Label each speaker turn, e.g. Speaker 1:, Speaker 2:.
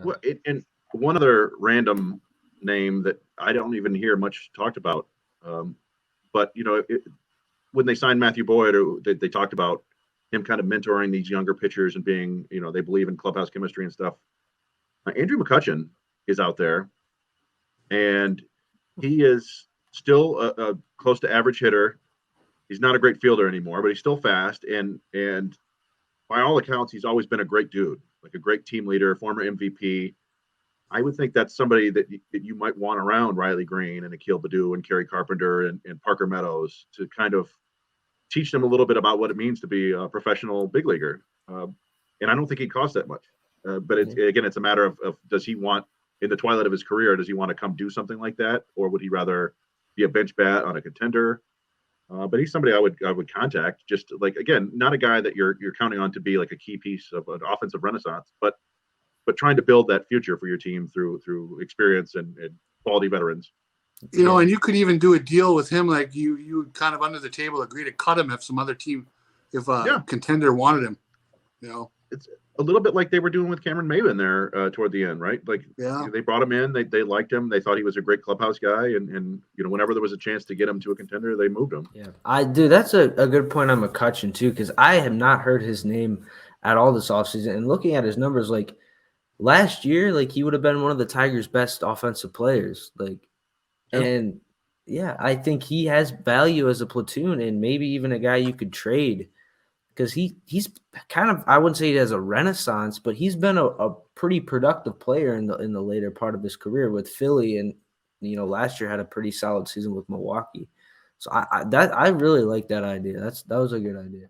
Speaker 1: Well, and one other random name that I don't even hear much talked about, um, but when they signed Matthew Boyd, they talked about him kind of mentoring these younger pitchers and being, they believe in clubhouse chemistry and stuff. Andrew McCutchen is out there, and he is still a close to average hitter. He's not a great fielder anymore, but he's still fast, and by all accounts, he's always been a great dude, like a great team leader, former MVP. I would think that's somebody that you might want around Riley Green and Akil Baddoo and Kerry Carpenter and Parker Meadows to kind of teach them a little bit about what it means to be a professional big leaguer. And I don't think he'd cost that much. But it's a matter of does he want, in the twilight of his career, does he want to come do something like that, or would he rather be a bench bat on a contender? But he's somebody I would contact. Just like, again, not a guy that you're counting on to be like a key piece of an offensive renaissance, but trying to build that future for your team through experience and quality veterans.
Speaker 2: And you could even do a deal with him, like you would kind of under the table agree to cut him if some other team, if a contender wanted him.
Speaker 1: It's a little bit like they were doing with Cameron Maybin there toward the end, right? Like they brought him in, they liked him, they thought he was a great clubhouse guy, and whenever there was a chance to get him to a contender, they moved him.
Speaker 3: Yeah, that's a good point on McCutchen too, because I have not heard his name at all this offseason. And looking at his numbers, like last year, like he would have been one of the Tigers' best offensive players. And I think he has value as a platoon and maybe even a guy you could trade. Because he's kind of, I wouldn't say he has a renaissance, but he's been a pretty productive player in the later part of his career with Philly, and last year had a pretty solid season with Milwaukee. So I really like that idea. That was a good idea.